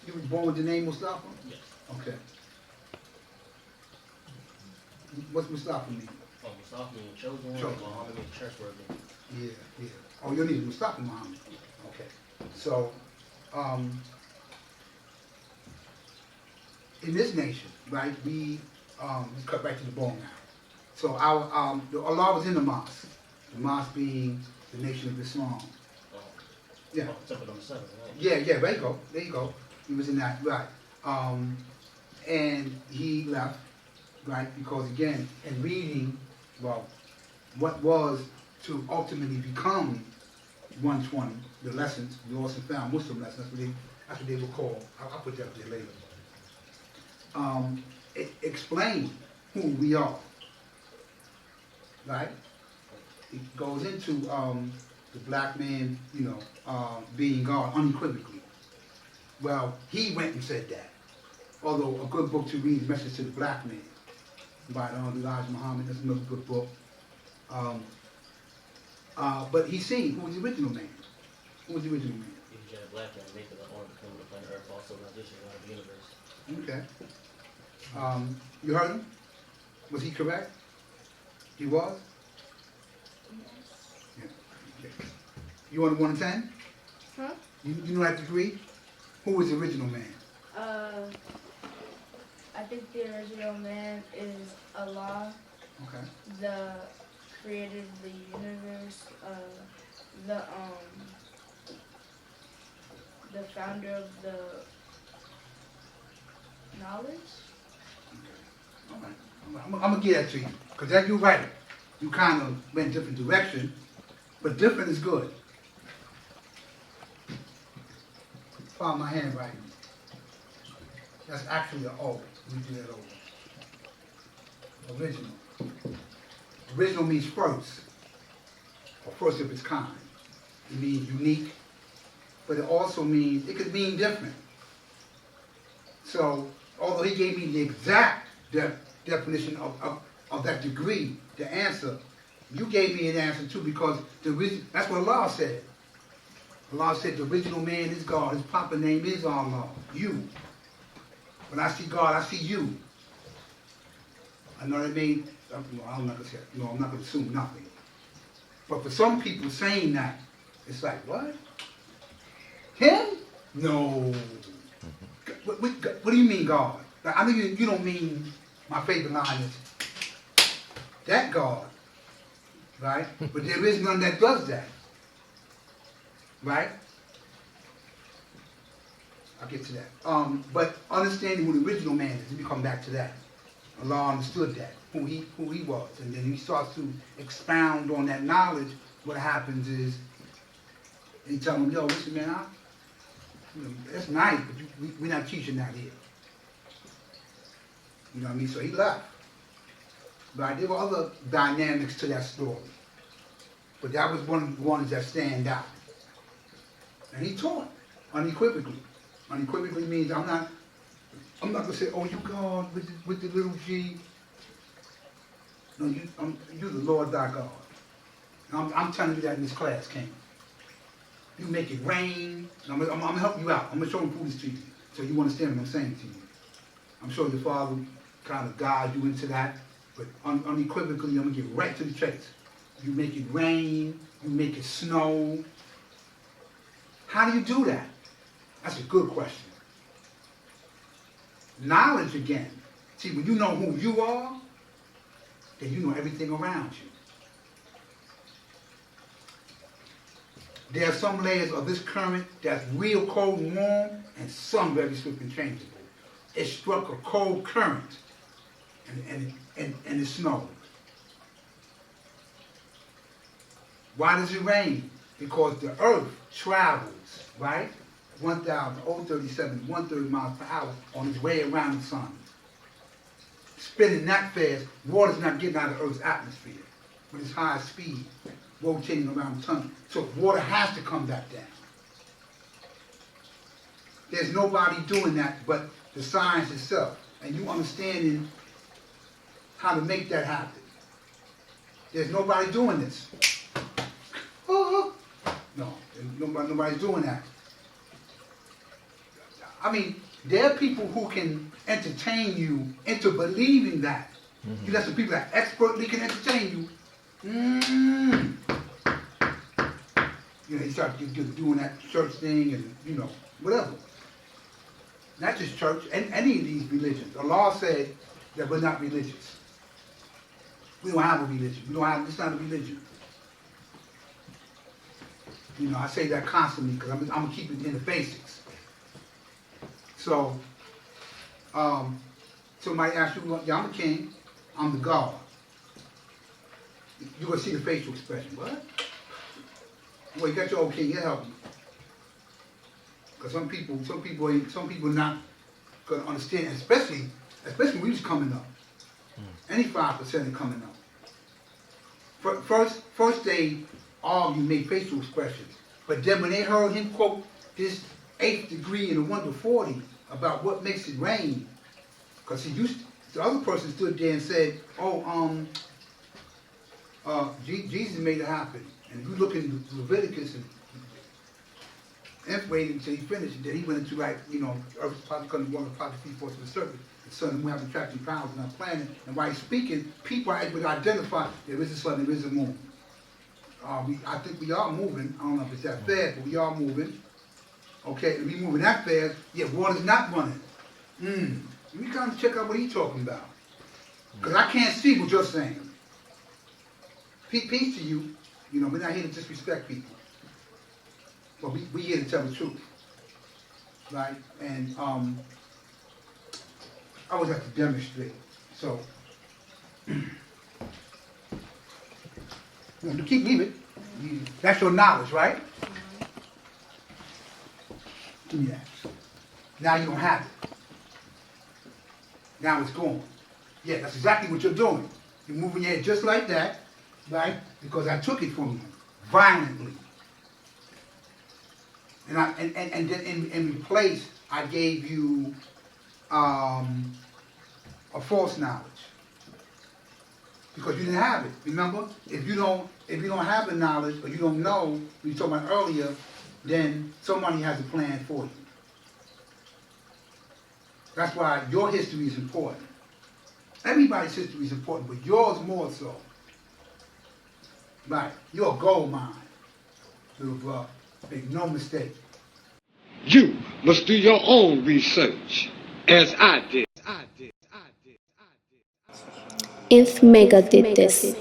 You were born with the name Mustafa? Yes. Okay. What's Mustafa mean? Oh, Mustafa means chosen one, Chosen. Muhammad means trustworthy. Yeah, yeah. Oh, your name is Mustafa Muhammad. Okay. So, in this nation, right, let's cut back to the bone now. So Allah was in the mosque being the nation of Islam. Yeah. Oh, except for number 7, right? Yeah, there you go. There you go. He was in that, right. And he left, right, because again, in reading, well, what was to ultimately become 120, the lessons, the lost and found Muslim lessons, that's what they were called. I'll put that up there later. It explained who we are, right? It goes into the black man, being God unequivocally. Well, he went and said that. Although a good book to read is Message to the Black Man by Elijah Muhammad. That's another good book. But he seen who was the original man. Who was the original man? If you had a black man, make it on come to planet Earth, also an audition out of the universe. Okay. You heard him? Was he correct? He was? Yeah. Okay. You want 1 to 10? Huh? You know that degree? Who was the original man? I think the original man is Allah, Okay. the creator of the universe, the founder of the knowledge. All right. I'm gonna give that to you, because that you're right. You kind of went a different direction, but different is good. Follow my handwriting. That's actually an O. Let me do that over. Original. Original means first, or first of its kind. It means unique, but it also means, it could mean different. So, although he gave me the exact definition of that degree, the answer, you gave me an answer too, because that's what Allah said. Allah said the original man is God. His proper name is Allah. You. When I see God, I see you. I know that I'm not going to assume nothing. But for some people saying that, it's like, what? Him? No. What do you mean God? Like, I know you don't mean, my favorite line is, that God, right? But there is none that does that. Right? I'll get to that. But understanding who the original man is, let me come back to that. Allah understood that, who he was. And then he starts to expound on that knowledge. What happens is, he tell him, yo, listen, man, that's nice, but we're not teaching that here. You know what I mean? So he left. Right? There were other dynamics to that story. But that was one of the ones that stand out. And he taught unequivocally. Unequivocally means I'm not gonna say, oh, you God with the little G. No, you the Lord thy God. I'm telling you that in this class, King. You make it rain. I'm gonna help you out. I'm gonna show and prove this to you, so you understand what I'm saying to you. I'm sure your father kind of guides you into that, but unequivocally, I'm gonna get right to the chase. You make it rain. You make it snow. How do you do that? That's a good question. Knowledge again. See, when you know who you are, then you know everything around you. There are some layers of this current that's real cold and warm, and some very swift and changeable. It struck a cold current, and it snowed. Why does it rain? Because the earth travels, right? 1,037, 130 miles per hour on its way around the sun. Spinning that fast, water's not getting out of Earth's atmosphere with its high speed, rotating around the sun. So water has to come back down. There's nobody doing that but the science itself, and you understanding how to make that happen. There's nobody doing this. No, nobody's doing that. I mean, there are people who can entertain you into believing that. You got some people that expertly can entertain you. You know, you start doing that church thing and, you know, whatever. Not just church, and any of these religions. Allah said that we're not religious. We don't have a religion. It's not a religion. You know, I say that constantly because I'm going to keep it in the basics. So, somebody asks you, yeah, I'm the king, I'm the God. You're going to see the facial expression. What? Well, you got your old king, he'll help you. Because some people not going to understand, especially when we was coming up. Any 5% are coming up. First they argue, make facial expressions. But then when they heard him quote this 8th degree and a 1 to 40 about what makes it rain, because the other person stood there and said, Jesus made it happen. And if you look in Leviticus and waited until he finished, and then he went into like, you know, earth is probably going to want to probably 3/4 of the surface. The sun and moon have attracting powers on our planet. And while he's speaking, people are able to identify there is a sun, there is a moon. I think we are moving. I don't know if it's that fast, but we are moving. Okay, if we moving that fast, yeah, water's not running. We kind of check out what he's talking about. Because I can't see what you're saying. Peace to you. You know, we're not here to disrespect people. But we here to tell the truth. Right? And I always have to demonstrate. So, you keep leaving. That's your knowledge, right? Yes. Now you don't have it. Now it's gone. Yeah, that's exactly what you're doing. You're moving your head just like that, right? Because I took it from you violently. And then in replace, I gave you a false knowledge. Because you didn't have it. Remember? If you don't have the knowledge or you don't know, we were talking about earlier, then somebody has a plan for you. That's why your history is important. Everybody's history is important, but yours more so. Right. You're a gold mine. Make no mistake. You must do your own research, as I did. If Mecca did this.